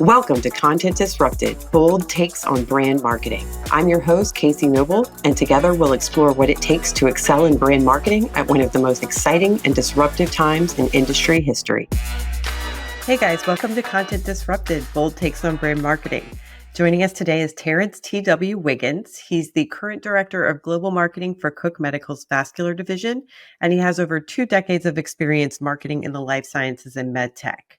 Welcome to Content Disrupted, bold takes on brand marketing. I'm your host, Casey Noble, and together we'll explore what it takes to excel in brand marketing at one of the most exciting and disruptive times in industry history. Hey guys, welcome to Content Disrupted, bold takes on brand marketing. Joining us today is Terrence T.W. Wiggins. He's the current director of global marketing for Cook Medical's vascular division, and he has over 2 decades of experience marketing in the life sciences and med tech.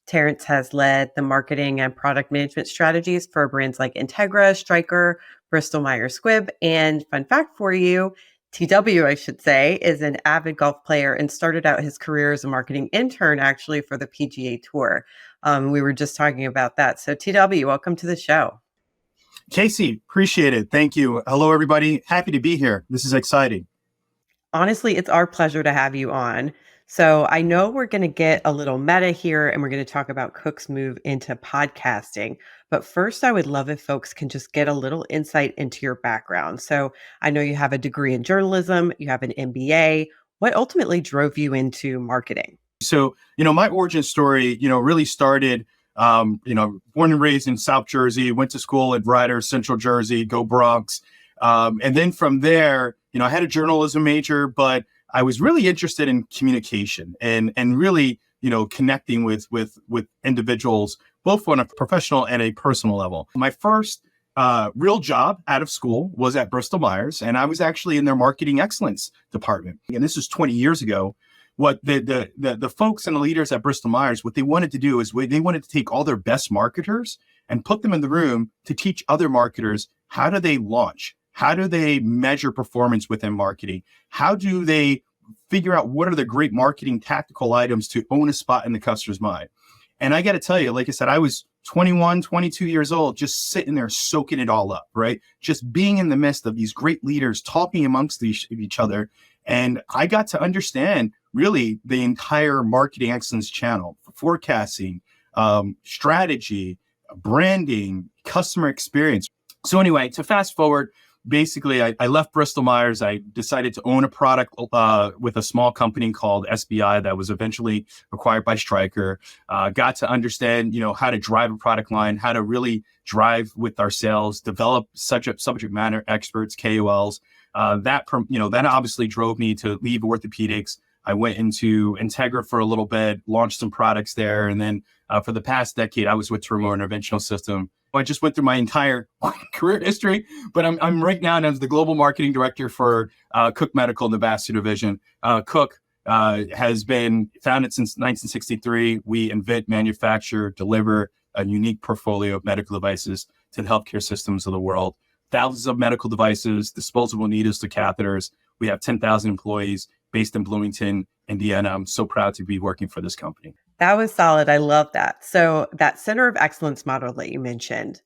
Terrence has led the marketing and product management strategies for brands like Integra, Stryker, Bristol Myers Squibb, and fun fact for you, TW, I should say, is an avid golf player and started out his career as a marketing intern actually for the PGA Tour. We were just talking about that. So TW, welcome to the show. Casey, appreciate it. Thank you. Hello, everybody. Happy to be here. This is exciting. Honestly, it's our pleasure to have you on. So I know we're going to get a little meta here and we're going to talk about Cook's move into podcasting. But first, I would love if folks can just get a little insight into your background. So I know you have a degree in journalism, you have an MBA. What ultimately drove you into marketing? So, my origin story, really started, born and raised in South Jersey, went to school at Ryder, Central Jersey, go Bronx. And then from there, I had a journalism major, but I was really interested in communication and really, connecting with individuals, both on a professional and a personal level. My first real job out of school was at Bristol Myers, and I was actually in their marketing excellence department. And this was 20 years ago. What the folks and the leaders at Bristol Myers, what they wanted to do is they wanted to take all their best marketers and put them in the room to teach other marketers how do they launch. How do they measure performance within marketing? How do they figure out what are the great marketing tactical items to own a spot in the customer's mind? And I got to tell you, like I said, I was 21, 22 years old, just sitting there soaking it all up, right? Just being in the midst of these great leaders talking amongst each other. And I got to understand really the entire marketing excellence channel, forecasting, strategy, branding, customer experience. So anyway, to fast forward, basically, I left Bristol Myers. I decided to own a product with a small company called SBI that was eventually acquired by Stryker. Got to understand, how to drive a product line, how to really drive with our sales, develop subject matter experts, KOLs. That obviously drove me to leave orthopedics. I went into Integra for a little bit, launched some products there. And then for the past decade, I was with Terumo Interventional System. I just went through my entire career history, but I'm right now as the global marketing director for Cook Medical in the vascular division. Cook has been founded since 1963. We invent, manufacture, deliver a unique portfolio of medical devices to the healthcare systems of the world. Thousands of medical devices, disposable needles to catheters. We have 10,000 employees based in Bloomington, Indiana. I'm so proud to be working for this company. That was solid. I love that. So that center of excellence model that you mentioned,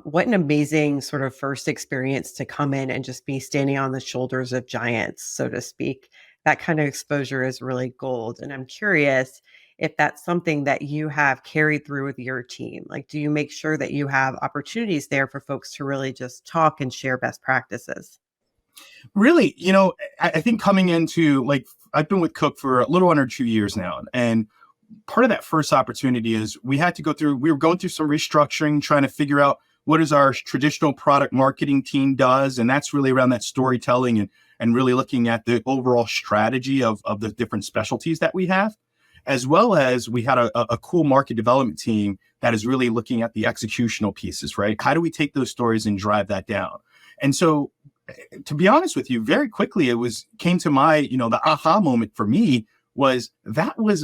what an amazing sort of first experience to come in and just be standing on the shoulders of giants, so to speak. That kind of exposure is really gold. And I'm curious if that's something that you have carried through with your team. Like, do you make sure that you have opportunities there for folks to really just talk and share best practices? Really, I think coming into I've been with Cook for a little under 2 years now. And part of that first opportunity is we were going through some restructuring, trying to figure out what is our traditional product marketing team does. And that's really around that storytelling and really looking at the overall strategy of the different specialties that we have, as well as we had a cool market development team that is really looking at the executional pieces, right? How do we take those stories and drive that down? And so, to be honest with you, very quickly, came to my, the aha moment for me was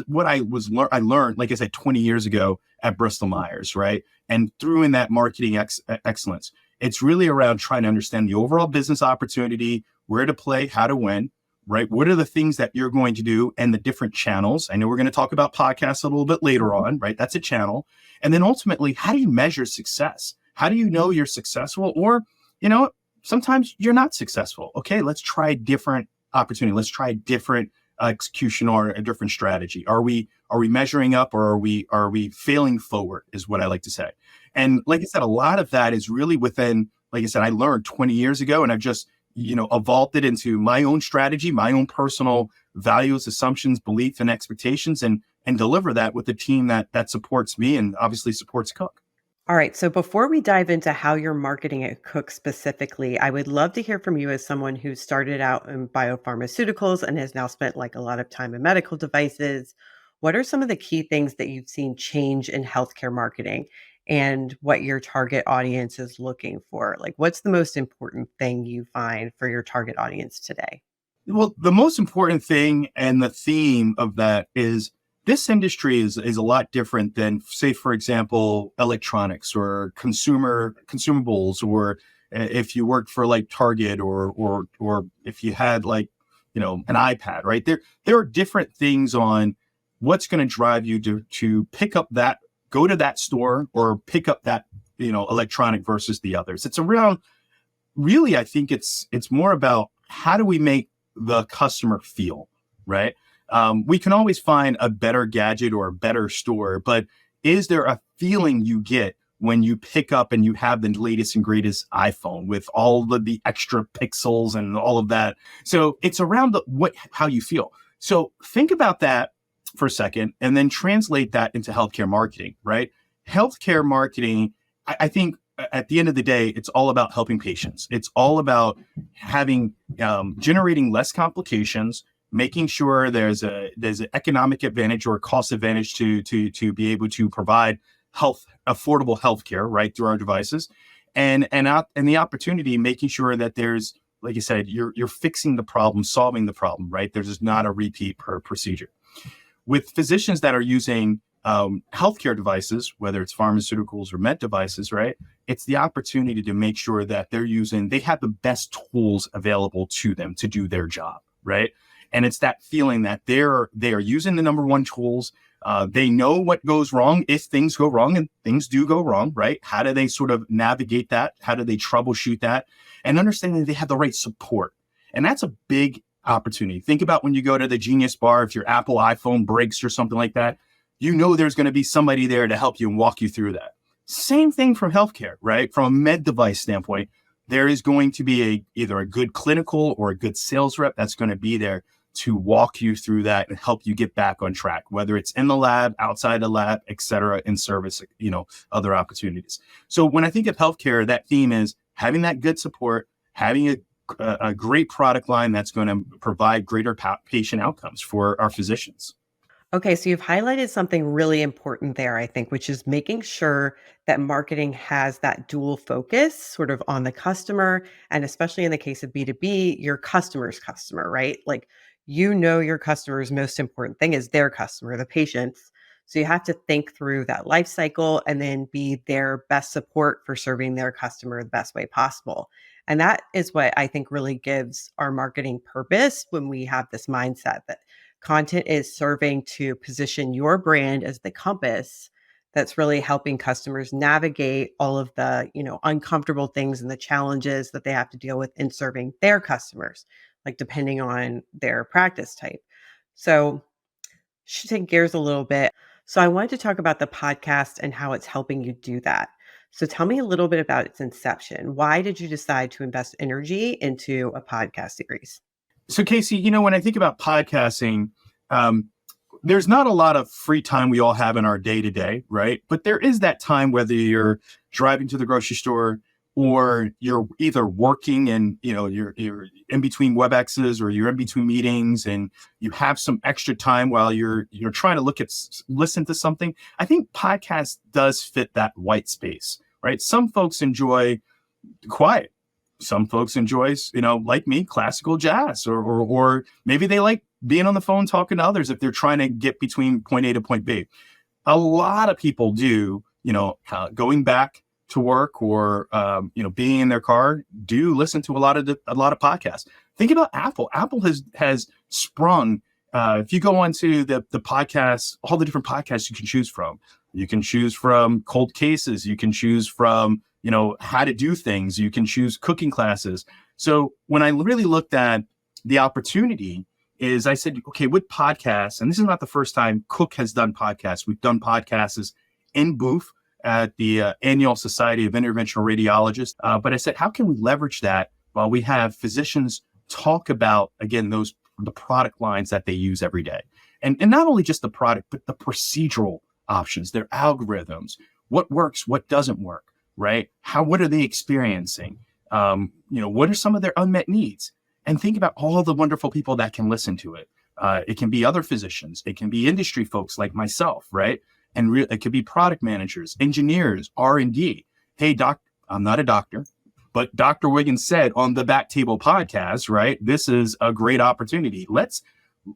what I learned, like I said, 20 years ago at Bristol Myers, right? And through in that marketing excellence, it's really around trying to understand the overall business opportunity, where to play, how to win, right? What are the things that you're going to do and the different channels? I know we're going to talk about podcasts a little bit later on, right? That's a channel. And then ultimately, how do you measure success? How do you know you're successful? Or, sometimes you're not successful. Okay, let's try a different opportunity. Let's try a different execution or a different strategy. Are we measuring up, or are we failing forward is what I like to say. And like I said, a lot of that is really within, like I said, I learned 20 years ago, and I've just, evolved it into my own strategy, my own personal values, assumptions, beliefs, and expectations, and and deliver that with a team that supports me and obviously supports Cook. All right. So before we dive into how you're marketing at Cook specifically, I would love to hear from you as someone who started out in biopharmaceuticals and has now spent like a lot of time in medical devices. What are some of the key things that you've seen change in healthcare marketing and what your target audience is looking for? Like, what's the most important thing you find for your target audience today? Well, the most important thing and the theme of that is this industry is a lot different than, say, for example, electronics or consumables, or if you worked for like Target or if you had like, an iPad, right? There are different things on what's going to drive you to pick up that, go to that store or pick up that, electronic versus the others. It's around, really, I think it's more about how do we make the customer feel, right? We can always find a better gadget or a better store, but is there a feeling you get when you pick up and you have the latest and greatest iPhone with all of the extra pixels and all of that? So it's around how you feel. So think about that for a second and then translate that into healthcare marketing, right? Healthcare marketing, I think at the end of the day, it's all about helping patients. It's all about generating less complications, making sure there's an economic advantage or a cost advantage to be able to provide affordable healthcare, right, through our devices, and the opportunity, making sure that there's, like you said, you're fixing the problem, solving the problem, right? There's just not a repeat per procedure. With physicians that are using healthcare devices, whether it's pharmaceuticals or med devices, right? It's the opportunity to make sure that they have the best tools available to them to do their job, right? And it's that feeling that they are using the number one tools. They know what goes wrong if things go wrong, and things do go wrong, right? How do they sort of navigate that? How do they troubleshoot that? And understanding that they have the right support. And that's a big opportunity. Think about when you go to the Genius Bar, if your Apple iPhone breaks or something like that, there's going to be somebody there to help you and walk you through that. Same thing from healthcare, right? From a med device standpoint, there is going to be either a good clinical or a good sales rep that's going to be there to walk you through that and help you get back on track, whether it's in the lab, outside the lab, et cetera, in service, other opportunities. So when I think of healthcare, that theme is having that good support, having a great product line that's going to provide greater patient outcomes for our physicians. Okay, so you've highlighted something really important there, I think, which is making sure that marketing has that dual focus sort of on the customer. And especially in the case of B2B, your customer's customer, right? Like, your customer's most important thing is their customer, the patients. So you have to think through that life cycle and then be their best support for serving their customer the best way possible. And that is what I think really gives our marketing purpose when we have this mindset that content is serving to position your brand as the compass that's really helping customers navigate all of the, uncomfortable things and the challenges that they have to deal with in serving their customers, like depending on their practice type. So, shifting gears a little bit. So, I wanted to talk about the podcast and how it's helping you do that. So, tell me a little bit about its inception. Why did you decide to invest energy into a podcast series? So Casey, when I think about podcasting, there's not a lot of free time we all have in our day to day, right? But there is that time, whether you're driving to the grocery store or you're either working and, you're in between WebExes or you're in between meetings and you have some extra time while you're trying to listen to something. I think podcast does fit that white space, right? Some folks enjoy quiet. Some folks enjoy, like me, classical jazz, or maybe they like being on the phone talking to others if they're trying to get between point A to point B. A lot of people do, going back to work or, being in their car, do listen to a lot of podcasts. Think about Apple. Apple has sprung. If you go onto the podcasts, all the different podcasts you can choose from. You can choose from cold cases. You can choose from how to do things. You can choose cooking classes. So when I really looked at the opportunity is I said, okay, with podcasts, and this is not the first time Cook has done podcasts. We've done podcasts in booth at the Annual Society of Interventional Radiologists. But I said, how can we leverage that while we have physicians talk about, again, the product lines that they use every day? and not only just the product, but the procedural options, their algorithms, what works, what doesn't work, right? What are they experiencing? What are some of their unmet needs? And think about all the wonderful people that can listen to it. It can be other physicians. It can be industry folks like myself, right? And it could be product managers, engineers, R&D. Hey, doc, I'm not a doctor, but Dr. Wiggins said on the Back Table podcast, right? This is a great opportunity. Let's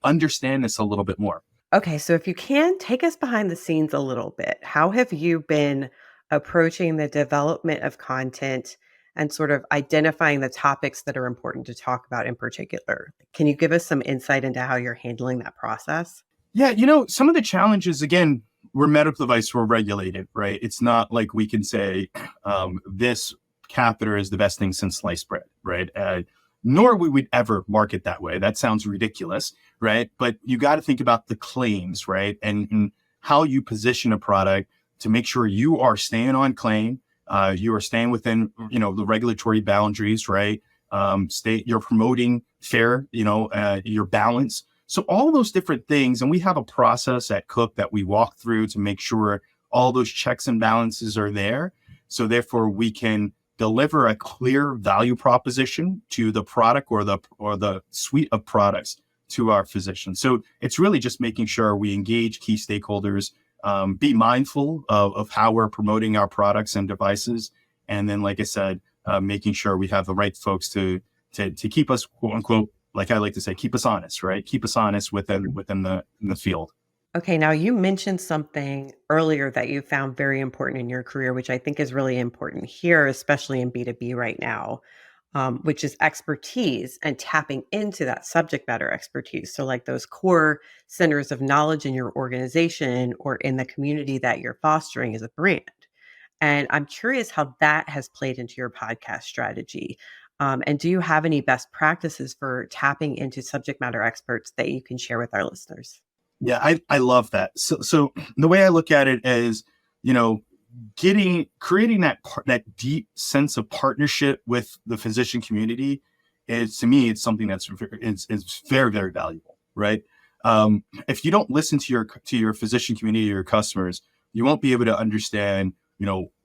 understand this a little bit more. Okay, so if you can take us behind the scenes a little bit, how have you been approaching the development of content and sort of identifying the topics that are important to talk about in particular? Can you give us some insight into how you're handling that process? Yeah, some of the challenges, again, we're medical device, we're regulated, right? It's not like we can say this catheter is the best thing since sliced bread, right? Nor we would ever market that way. That sounds ridiculous, right? But you got to think about the claims, right? And how you position a product to make sure you are staying on claim, you are staying within, the regulatory boundaries, right? You're promoting fair, your balance. So all those different things, and we have a process at Cook that we walk through to make sure all those checks and balances are there. So therefore we can deliver a clear value proposition to the product or the suite of products to our physicians. So it's really just making sure we engage key stakeholders, be mindful of how we're promoting our products and devices. And then, like I said, making sure we have the right folks to keep us, quote unquote, like I like to say, keep us honest, right? Keep us honest within the field. Okay, now you mentioned something earlier that you found very important in your career, which I think is really important here, especially in B2B right now, which is expertise and tapping into that subject matter expertise. So, like those core centers of knowledge in your organization or in the community that you're fostering as a brand. And I'm curious how that has played into your podcast strategy. And do you have any best practices for tapping into subject matter experts that you can share with our listeners? Yeah, I love that. So the way I look at it is, creating that deep sense of partnership with the physician community is, to me, it's something that's it's very, very valuable, right? If you don't listen to your physician community, your customers, you won't be able to understand,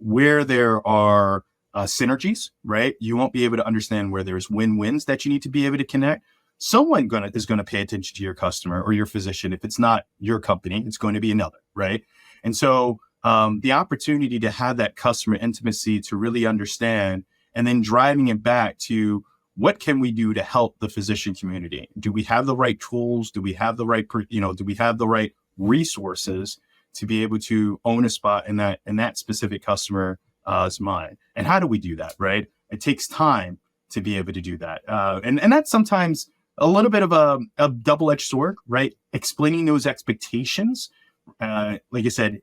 where there are synergies, right? You won't be able to understand where there's win-wins that you need to be able to connect. Someone is going to pay attention to your customer or your physician. If it's not your company, it's going to be another, right? And so the opportunity to have that customer intimacy to really understand, and then driving it back to what can we do to help the physician community? Do we have the right tools? Do we have the right, do we have the right resources to be able to own a spot in that specific customer's mind? And how do we do that, right? It takes time to be able to do that. And that's sometimes a little bit of a double-edged sword, right? Explaining those expectations. Like I said,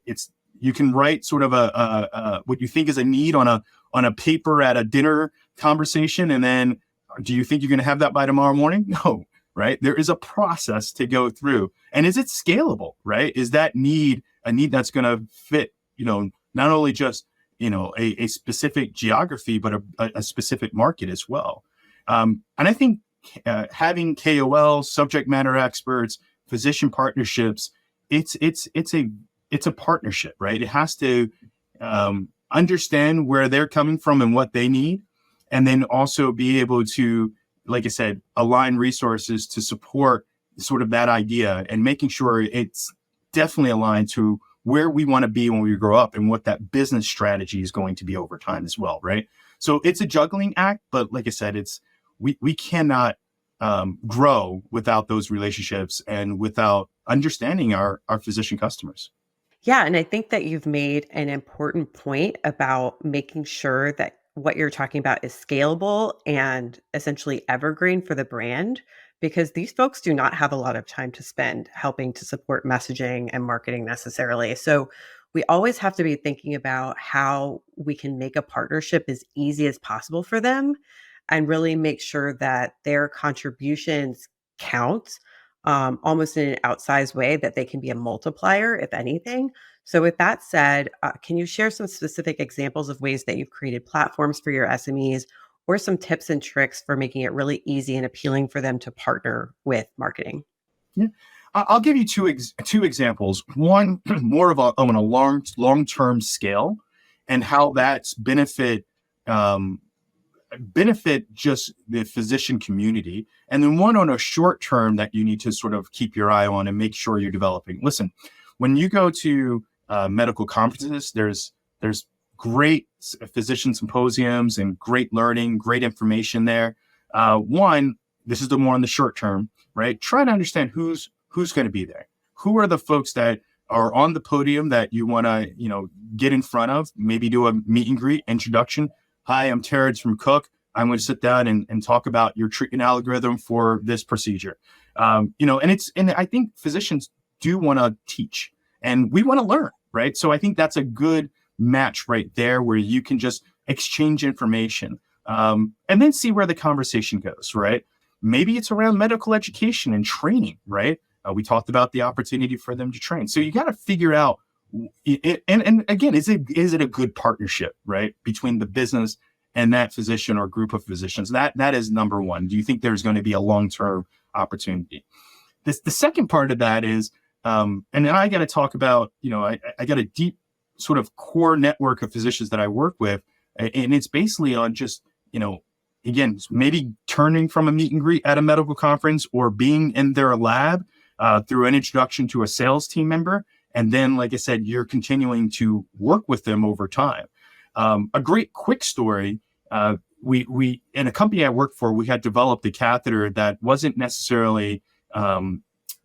you can write sort of a what you think is a need on a paper at a dinner conversation, and then do you think you're going to have that by tomorrow morning? No, right? There is a process to go through, and is it scalable, right? Is that need a need that's going to fit, not only just a specific geography, but a specific market as well. And I think having KOL, subject matter experts, physician partnerships, it's a partnership, right? It has to understand where they're coming from and what they need, and then also be able to, like I said, align resources to support sort of that idea, and making sure it's definitely aligned to where we want to be when we grow up and what that business strategy is going to be over time as well, right? So it's a juggling act, but like I said, we cannot grow without those relationships and without understanding our physician customers. Yeah, and I think that you've made an important point about making sure that what you're talking about is scalable and essentially evergreen for the brand, because these folks do not have a lot of time to spend helping to support messaging and marketing necessarily. So we always have to be thinking about how we can make a partnership as easy as possible for them and really make sure that their contributions count almost in an outsized way, that they can be a multiplier, if anything. So, with that said, can you share some specific examples of ways that you've created platforms for your SMEs, or some tips and tricks for making it really easy and appealing for them to partner with marketing? Yeah. I'll give you two examples. One more of on a long-term scale, and how that's benefit just the physician community, and then one on a short term that you need to sort of keep your eye on and make sure you're developing. Listen, when you go to medical conferences, there's great physician symposiums and great learning, great information there. One, this is the more on the short term, right? Try to understand who's going to be there. Who are the folks that are on the podium that you want to, get in front of? Maybe do a meet and greet introduction. Hi, I'm Terrence from Cook. I'm going to sit down and talk about your treatment algorithm for this procedure. And I think physicians do want to teach, and we want to learn, right? So I think that's a good match right there, where you can just exchange information, and then see where the conversation goes, right? Maybe it's around medical education and training, right? We talked about the opportunity for them to train. So you got to figure out, and again, is it a good partnership, right, between the business and that physician or group of physicians? That is number one. Do you think there's going to be a long-term opportunity? The second part of that is, and then I got to talk about, I got a deep sort of core network of physicians that I work with, and it's basically on just, again, maybe turning from a meet and greet at a medical conference or being in their lab through an introduction to a sales team member. And then, like I said, you're continuing to work with them over time. A great quick story, we in a company I worked for, we had developed a catheter that wasn't necessarily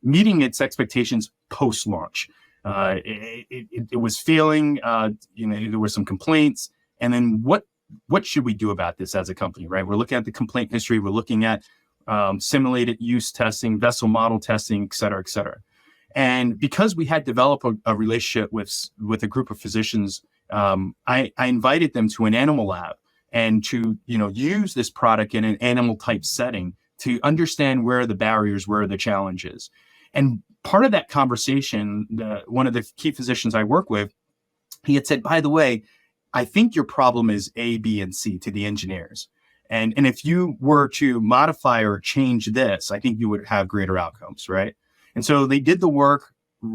meeting its expectations post-launch. It was failing, there were some complaints. And then what should we do about this as a company, right? We're looking at the complaint history. We're looking at simulated use testing, vessel model testing, et cetera, et cetera. And because we had developed a relationship with a group of physicians, I invited them to an animal lab and to, use this product in an animal type setting to understand where the barriers were, the challenges. And part of that conversation, one of the key physicians I work with, he had said, by the way, I think your problem is A, B, and C to the engineers. And if you were to modify or change this, I think you would have greater outcomes, right? And so they did the work,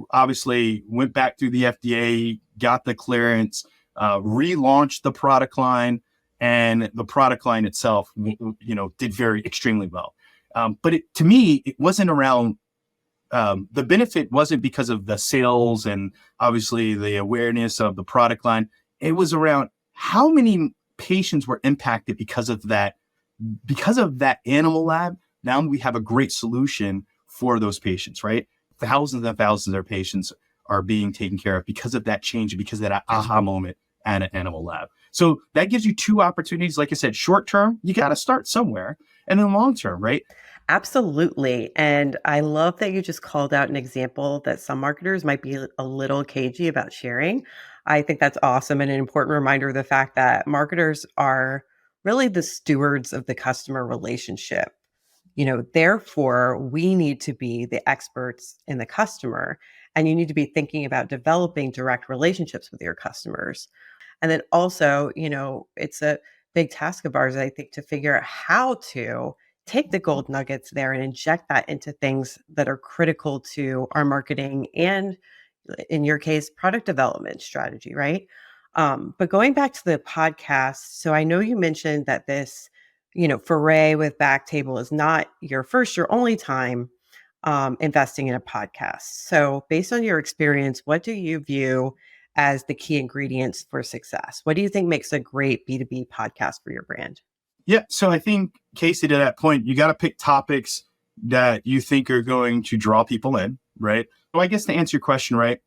obviously went back through the FDA, got the clearance, relaunched the product line, and the product line itself, did extremely well. But to me, it wasn't around, the benefit wasn't because of the sales and obviously the awareness of the product line. It was around how many patients were impacted because of that animal lab. Now we have a great solution for those patients, right? Thousands and thousands of patients are being taken care of because of that change, because of that aha moment at an animal lab. So that gives you two opportunities. Like I said, short term, you got to start somewhere, and then long term, right? Absolutely. And I love that you just called out an example that some marketers might be a little cagey about sharing. I think that's awesome and an important reminder of the fact that marketers are really the stewards of the customer relationship. Therefore, we need to be the experts in the customer, and you need to be thinking about developing direct relationships with your customers. And then also, it's a big task of ours, I think, to figure out how to take the gold nuggets there and inject that into things that are critical to our marketing and, in your case, product development strategy, right? But going back to the podcast, so I know you mentioned that this, foray with Backtable is not your first or only time investing in a podcast. So based on your experience, what do you view as the key ingredients for success? What do you think makes a great B2B podcast for your brand? Yeah. So I think, Casey, to that point, you got to pick topics that you think are going to draw people in, right? So I guess to answer your question, right,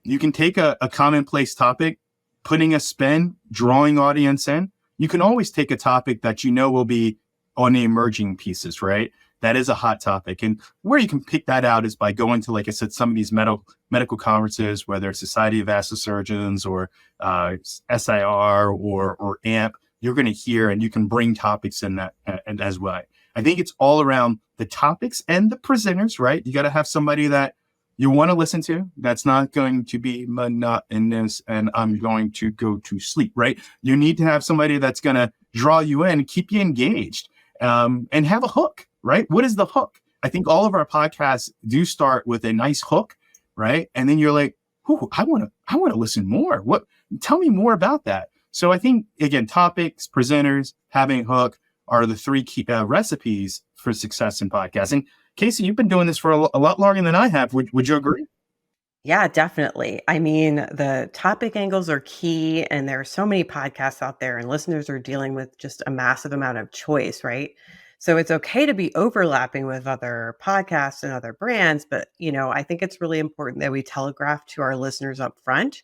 you can take a commonplace topic, putting a spin, drawing audience in. You can always take a topic that will be on the emerging pieces, right? That is a hot topic. And where you can pick that out is by going to, like I said, some of these medical conferences, whether it's Society of Vascular Surgeons or SIR or AMP. You're going to hear, and you can bring topics in that and as well. I think it's all around the topics and the presenters, right? You got to have somebody that you want to listen to. That's not going to be monotonous and I'm going to go to sleep, right? You need to have somebody that's going to draw you in, keep you engaged, and have a hook, right? What is the hook? I think all of our podcasts do start with a nice hook, right? And then you're like, ooh, I want to listen more. Tell me more about that. So I think, again, topics, presenters, having a hook are the three key recipes for success in podcasting. Casey, you've been doing this for a lot longer than I have. Would you agree? Yeah, definitely. I mean, the topic angles are key, and there are so many podcasts out there, and listeners are dealing with just a massive amount of choice, right? So it's okay to be overlapping with other podcasts and other brands, but I think it's really important that we telegraph to our listeners up front,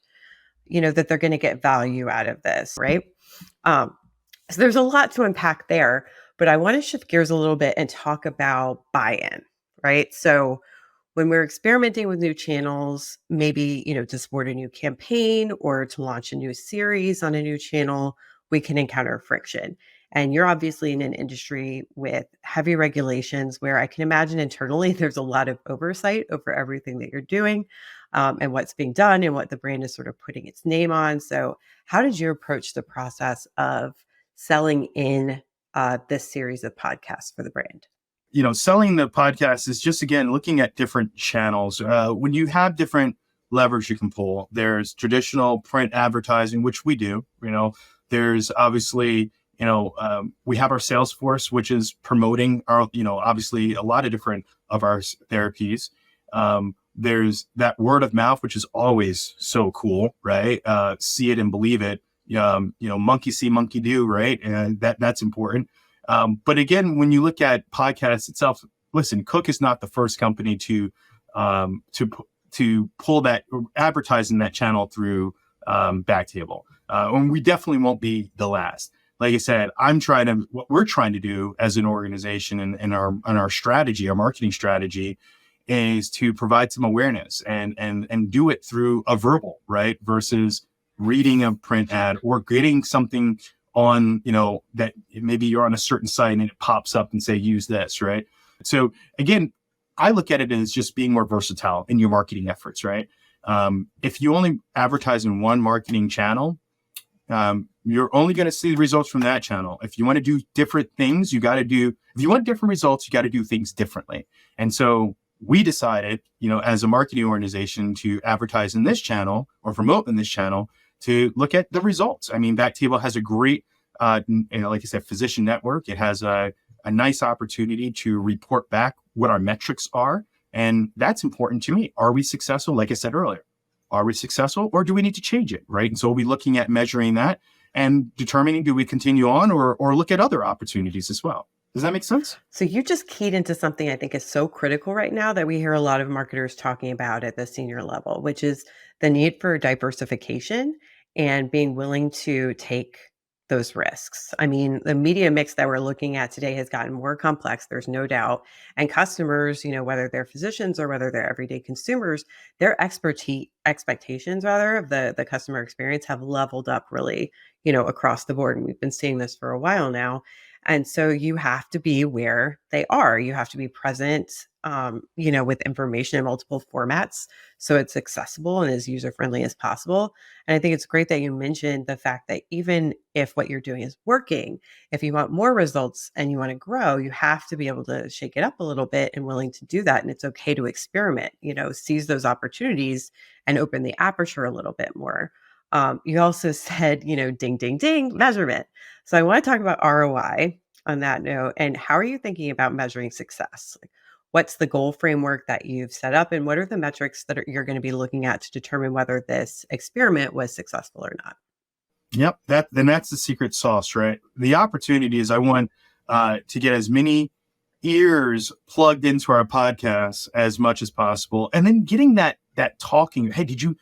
that they're going to get value out of this, right? Um, so there's a lot to unpack there, but I want to shift gears a little bit and talk about buy-in, right? So when we're experimenting with new channels, maybe, to support a new campaign or to launch a new series on a new channel, we can encounter friction. And you're obviously in an industry with heavy regulations where I can imagine internally there's a lot of oversight over everything that you're doing, and what's being done and what the brand is sort of putting its name on. So, how did you approach the process of selling in this series of podcasts for the brand? Selling the podcast is just, again, looking at different channels. When you have different levers you can pull, there's traditional print advertising, which we do. There's obviously, we have our sales force, which is promoting our, obviously a lot of different of our therapies. There's that word of mouth, which is always so cool, right? See it and believe it. Monkey see, monkey do, right? And that's important. But again, when you look at podcasts itself, listen, Cook is not the first company to pull that or advertise in that channel through Backtable. And we definitely won't be the last. Like I said, what we're trying to do as an organization and our strategy, our marketing strategy, is to provide some awareness and do it through a verbal, right? Versus reading a print ad or getting something on, that maybe you're on a certain site and it pops up and say, use this, right? So again, I look at it as just being more versatile in your marketing efforts, right? If you only advertise in one marketing channel, you're only going to see the results from that channel. If you want to do different things, if you want different results, you got to do things differently. And so we decided, as a marketing organization, to advertise in this channel or promote in this channel to look at the results. I mean, Backtable has a great, like I said, physician network. It has a nice opportunity to report back what our metrics are. And that's important to me. Are we successful? Like I said earlier, are we successful, or do we need to change it? Right. And so we'll be looking at measuring that and determining, do we continue on or look at other opportunities as well? Does that make sense? So you just keyed into something I think is so critical right now that we hear a lot of marketers talking about at the senior level, which is the need for diversification and being willing to take those risks. I mean, the media mix that we're looking at today has gotten more complex, there's no doubt. And customers, whether they're physicians or whether they're everyday consumers, their expectations rather of the customer experience have leveled up really, across the board. And we've been seeing this for a while now. And so you have to be where they are. You have to be present, with information in multiple formats so it's accessible and as user friendly as possible. And I think it's great that you mentioned the fact that even if what you're doing is working, if you want more results and you want to grow, you have to be able to shake it up a little bit and willing to do that. And it's okay to experiment, seize those opportunities and open the aperture a little bit more. You also said, ding, ding, ding, measurement. So I want to talk about ROI on that note. And how are you thinking about measuring success? Like, what's the goal framework that you've set up, and what are the metrics that you're going to be looking at to determine whether this experiment was successful or not? Yep, that's the secret sauce, right? The opportunity is I want to get as many ears plugged into our podcast as much as possible, and then getting that talking. Hey, did you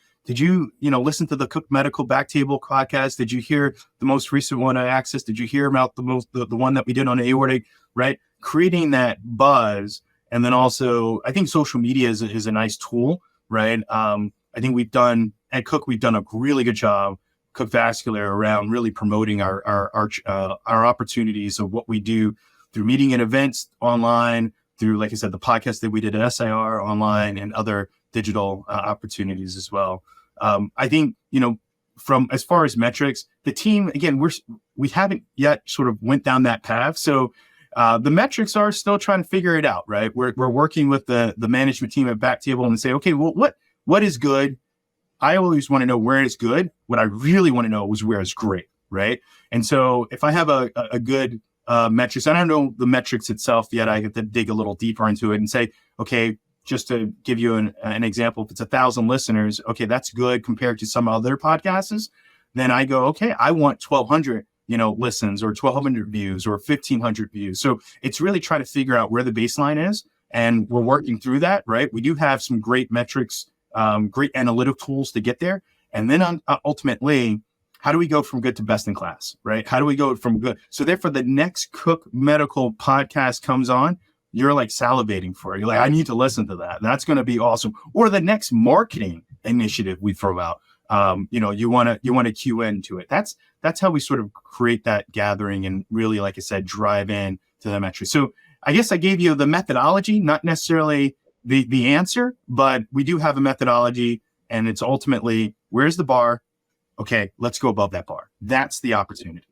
listen to the Cook Medical Backtable podcast? Did you hear the most recent one on Access? Did you hear about the one that we did on aortic? Right, creating that buzz, and then also I think social media is a nice tool, right? I think at Cook we've done a really good job, Cook Vascular, around really promoting our opportunities of what we do through meeting and events online, through, like I said, the podcast that we did at SIR online and other digital opportunities as well. I think, from as far as metrics, the team, again, we haven't yet sort of went down that path. So The metrics are still trying to figure it out, right? We're working with the management team at Backtable and say, okay, well, what is good? I always want to know where it's good. What I really want to know is where it's great, right? And so if I have a good metrics, I don't know the metrics itself yet. I have to dig a little deeper into it and say, okay, just to give you an example, if it's 1,000 listeners, okay, that's good compared to some other podcasts. Then I go, okay, I want 1,200, listens, or 1,200 views, or 1,500 views. So it's really trying to figure out where the baseline is, and we're working through that, right? We do have some great metrics, great analytic tools to get there, and then ultimately, how do we go from good to best in class, right? How do we go from good? So therefore, the next Cook Medical podcast comes on, you're like salivating for it. You're like, I need to listen to that. That's going to be awesome. Or the next marketing initiative we throw out, you want to cue into it. That's how we sort of create that gathering and really, like I said, drive in to the metrics. So I guess I gave you the methodology, not necessarily the answer, but we do have a methodology, and it's ultimately, where's the bar? Okay, let's go above that bar. That's the opportunity.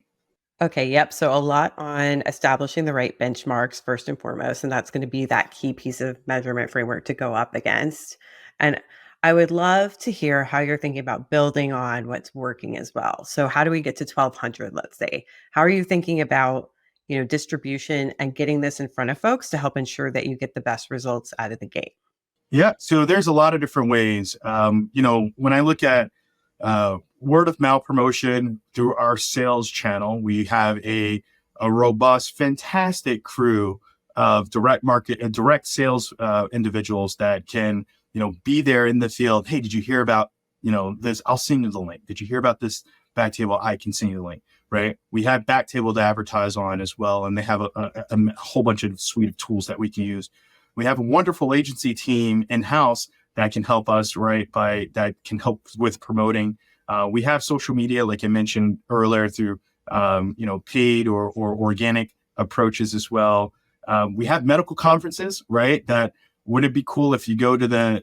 Okay, yep. So a lot on establishing the right benchmarks first and foremost, and that's going to be that key piece of measurement framework to go up against. And I would love to hear how you're thinking about building on what's working as well. So how do we get to 1,200, let's say? How are you thinking about, distribution and getting this in front of folks to help ensure that you get the best results out of the gate? Yeah, so there's a lot of different ways. When I look at word of mouth promotion through our sales channel, we have a robust, fantastic crew of direct sales individuals that can, be there in the field. Hey, did you hear about, this? I'll send you the link. Did you hear about this Backtable? I can send you the link, right? We have Backtable to advertise on as well, and they have a whole bunch of suite of tools that we can use. We have a wonderful agency team in-house that can help us, right? That can help with promoting. We have social media, like I mentioned earlier, through paid or organic approaches as well. We have medical conferences, right? That would it be cool if you go to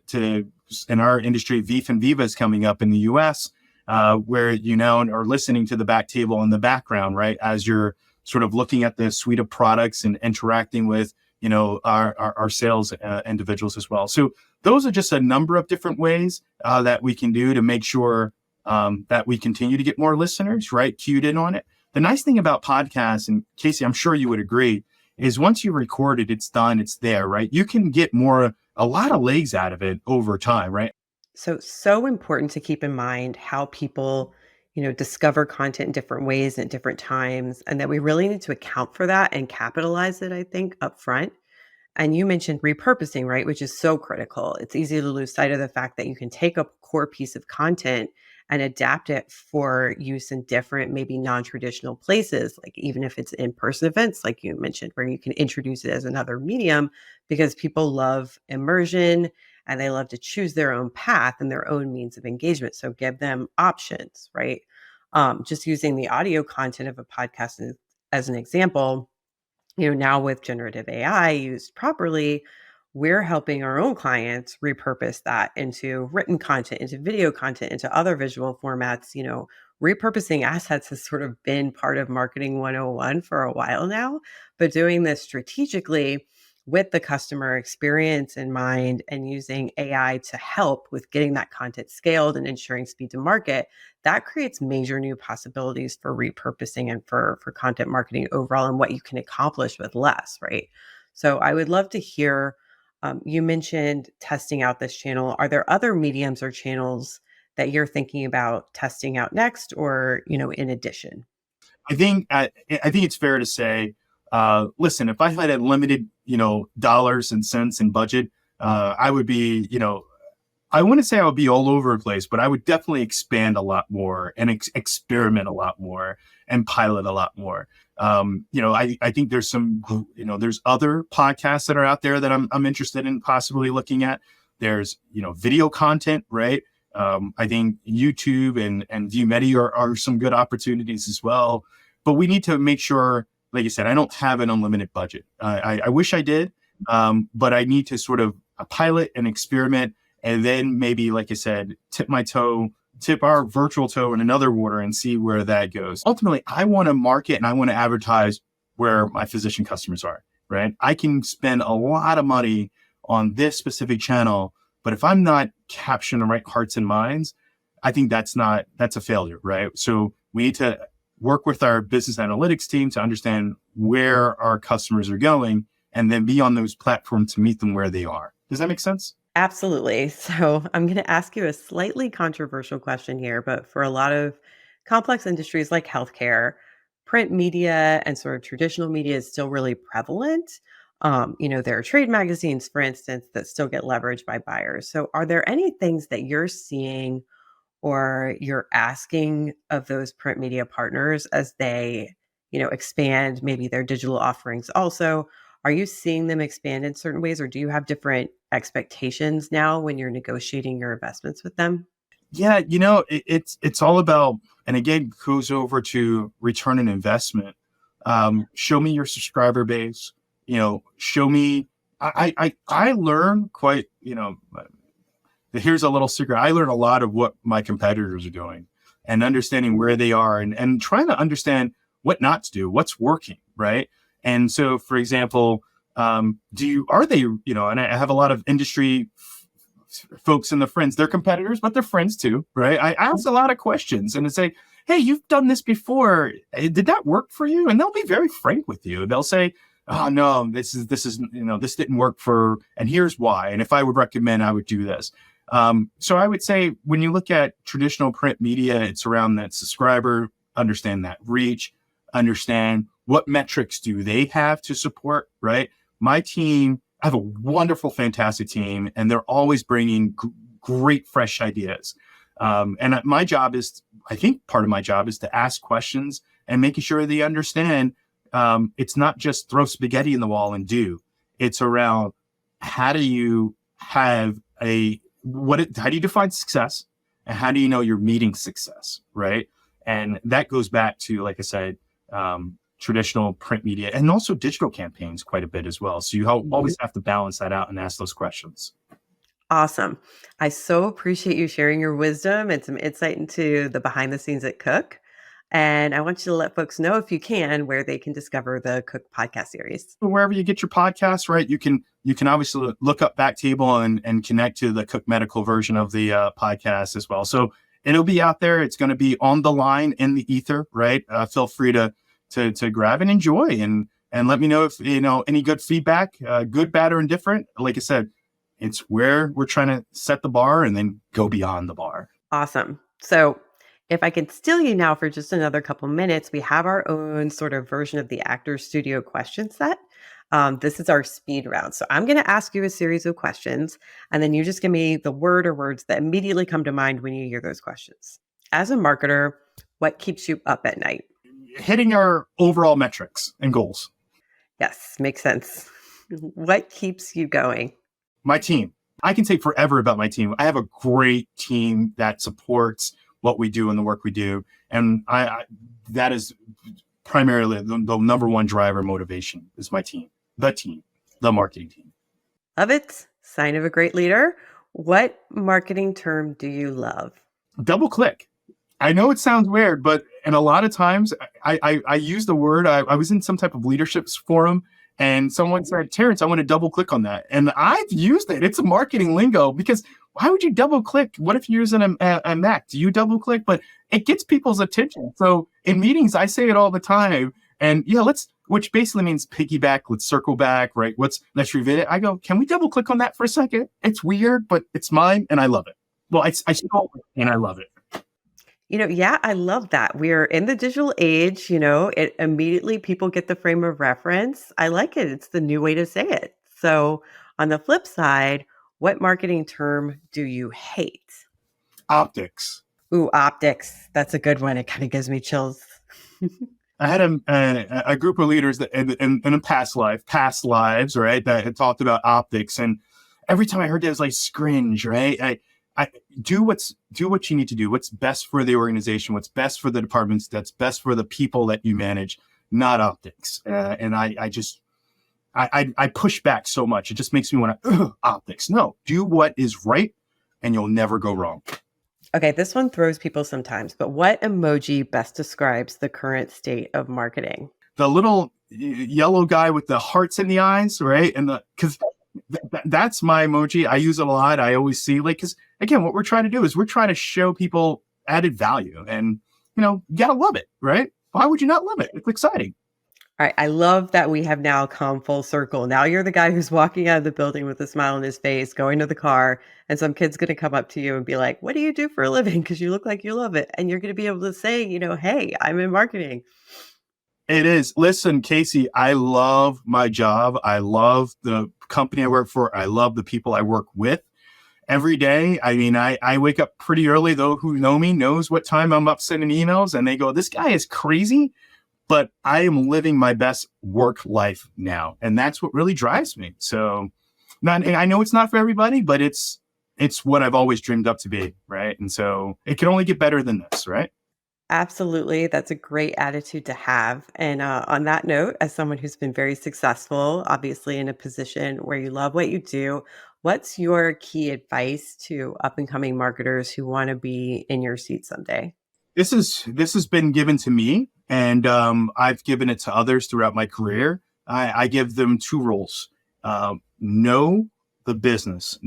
in our industry, VIF and Viva is coming up in the U.S., where are listening to the Backtable in the background, right? As you're sort of looking at the suite of products and interacting with our sales individuals as well. So those are just a number of different ways that we can do to make sure that we continue to get more listeners, right? Cued in on it. The nice thing about podcasts, and Casey, I'm sure you would agree, is once you record it, it's done, it's there, right? You can get a lot of legs out of it over time, right? So important to keep in mind how people, discover content in different ways and at different times, and that we really need to account for that and capitalize it, I think, up front. And you mentioned repurposing, right? Which is so critical. It's easy to lose sight of the fact that you can take a core piece of content and adapt it for use in different, maybe non-traditional places, like even if it's in-person events, like you mentioned, where you can introduce it as another medium, because people love immersion and they love to choose their own path and their own means of engagement. So give them options, right? Just using the audio content of a podcast as an example, now with generative AI used properly, we're helping our own clients repurpose that into written content, into video content, into other visual formats. Repurposing assets has sort of been part of marketing 101 for a while now, but doing this strategically with the customer experience in mind and using AI to help with getting that content scaled and ensuring speed to market, that creates major new possibilities for repurposing and for content marketing overall, and what you can accomplish with less, right? So I would love to hear, you mentioned testing out this channel. Are there other mediums or channels that you're thinking about testing out next, or, in addition? I think it's fair to say, listen, if I had unlimited, dollars and cents and budget, I would be, I wouldn't say I would be all over the place, but I would definitely expand a lot more and experiment a lot more and pilot a lot more. I think there's there's other podcasts that are out there that I'm interested in possibly looking at. There's, video content, right? I think YouTube and ViewMedi are some good opportunities as well. But we need to make sure, like you said, I don't have an unlimited budget. I wish I did, but I need to sort of pilot and experiment, and then maybe, like I said, tip our virtual toe in another water and see where that goes. Ultimately, I want to market and I want to advertise where my physician customers are, right? I can spend a lot of money on this specific channel, but if I'm not capturing the right hearts and minds, I think that's a failure, right? So we need to work with our business analytics team to understand where our customers are going and then be on those platforms to meet them where they are. Does that make sense? Absolutely. So I'm going to ask you a slightly controversial question here, but for a lot of complex industries like healthcare, print media and sort of traditional media is still really prevalent. There are trade magazines, for instance, that still get leveraged by buyers. So are there any things that you're seeing or you're asking of those print media partners as they, expand maybe their digital offerings also? Are you seeing them expand in certain ways, or do you have different expectations now when you're negotiating your investments with them? Yeah, it's all about, and again, goes over to return on investment. Show me your subscriber base. Show me. I learn quite. Here's a little secret. I learn a lot of what my competitors are doing, and understanding where they are, and trying to understand what not to do, what's working, right? And so, for example, are they, and I have a lot of industry folks and the friends, they're competitors, but they're friends too, right? I ask a lot of questions and say, hey, you've done this before. Did that work for you? And they'll be very frank with you. They'll say, oh no, this didn't work and here's why. And if I would recommend, I would do this. So I would say when you look at traditional print media, it's around that subscriber, understand that reach, understand what metrics do they have to support, right? My team, I have a wonderful, fantastic team, and they're always bringing great, fresh ideas. And I think part of my job is to ask questions and making sure they understand it's not just throw spaghetti in the wall and do. It's around how do you have how do you define success, and how do you know you're meeting success, right? And that goes back to, like I said, traditional print media and also digital campaigns quite a bit as well. So you always have to balance that out and ask those questions. Awesome. I so appreciate you sharing your wisdom and some insight into the behind the scenes at Cook. And I want you to let folks know, if you can, where they can discover the Cook podcast series. Wherever you get your podcasts, right? You can obviously look up Backtable and connect to the Cook Medical version of the podcast as well. So it'll be out there. It's going to be on the line in the ether, right? Feel free to grab and enjoy, and let me know if any good feedback, good, bad, or indifferent. Like I said, it's where we're trying to set the bar and then go beyond the bar. Awesome. So if I can steal you now for just another couple minutes, we have our own sort of version of the Actor Studio question set. This is our speed round. So I'm going to ask you a series of questions, and then you just give me the word or words that immediately come to mind when you hear those questions. As a marketer, what keeps you up at night? Hitting our overall metrics and goals. Yes, makes sense. What keeps you going? My team. I can say forever about my team. I have a great team that supports what we do and the work we do. And that is primarily the number one driver motivation is my team, the marketing team. Love it. Sign of a great leader. What marketing term do you love? Double click. I know it sounds weird, and a lot of times I use the word. I was in some type of leadership forum, and someone said, Terrence, I want to double click on that. And I've used it. It's a marketing lingo, because why would you double click? What if you're using a Mac? Do you double click? But it gets people's attention. So in meetings, I say it all the time. And which basically means piggyback, let's circle back, right? Let's revisit it. I go, can we double click on that for a second? It's weird, but it's mine and I love it. Well, I stole it and I love it. Yeah, I love that. We're in the digital age, it immediately people get the frame of reference. I like it. It's the new way to say it. So on the flip side, what marketing term do you hate? Optics. Ooh, optics. That's a good one. It kind of gives me chills. I had a group of leaders that in a past lives, right, that had talked about optics. And every time I heard that, it was like scringe, right? I do what you need to do. What's best for the organization? What's best for the departments? That's best for the people that you manage, not optics. And I push back so much. It just makes me want to optics. No, do what is right, and you'll never go wrong. Okay, this one throws people sometimes. But what emoji best describes the current state of marketing? The little yellow guy with the hearts in the eyes, right? And because that's my emoji. I use it a lot. I always see because again, what we're trying to do is we're trying to show people added value, and you gotta love it, right? Why would you not love it? It's exciting. All right. I love that we have now come full circle. Now you're the guy who's walking out of the building with a smile on his face, going to the car, and some kid's going to come up to you and be like, "What do you do for a living?" Because you look like you love it. And you're going to be able to say, "Hey, I'm in marketing." It is. Listen, Casey, I love my job. I love the company I work for. I love the people I work with every day. I mean, I wake up pretty early, though. Who know me knows what time I'm up sending emails, and they go, "This guy is crazy." But I am living my best work life now. And that's what really drives me. So and I know it's not for everybody, but it's what I've always dreamed up to be. Right. And so it can only get better than this. Right. Absolutely. That's a great attitude to have. And on that note, as someone who's been very successful, obviously in a position where you love what you do, what's your key advice to up and coming marketers who want to be in your seat someday? This has been given to me, and I've given it to others throughout my career. I give them two rules: know the business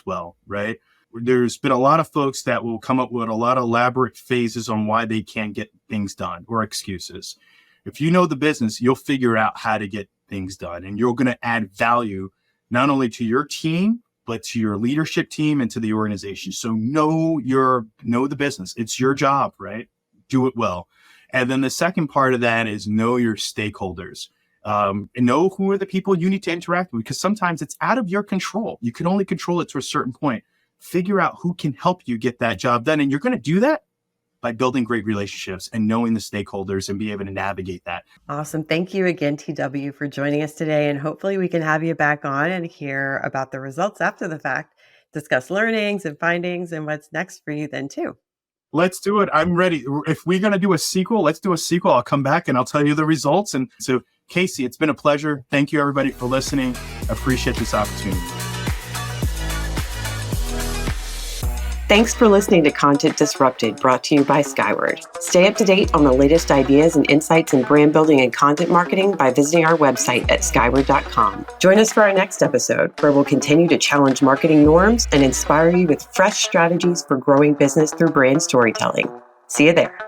well, right? There's been a lot of folks that will come up with a lot of elaborate phases on why they can't get things done or excuses. If you know the business, you'll figure out how to get things done, and you're going to add value not only to your team, but to your leadership team and to the organization. So know the business. It's your job, right? Do it well. And then the second part of that is know your stakeholders. And know who are the people you need to interact with, because sometimes it's out of your control. You can only control it to a certain point. Figure out who can help you get that job done. And you're going to do that by building great relationships and knowing the stakeholders and be able to navigate that. Awesome. Thank you again, TW, for joining us today. And hopefully we can have you back on and hear about the results after the fact, discuss learnings and findings and what's next for you then too. Let's do it. I'm ready. If we're going to do a sequel, let's do a sequel. I'll come back and I'll tell you the results. And so, Casey, it's been a pleasure. Thank you, everybody, for listening. I appreciate this opportunity. Thanks for listening to Content Disrupted, brought to you by Skyward. Stay up to date on the latest ideas and insights in brand building and content marketing by visiting our website at skyward.com. Join us for our next episode, where we'll continue to challenge marketing norms and inspire you with fresh strategies for growing business through brand storytelling. See you there.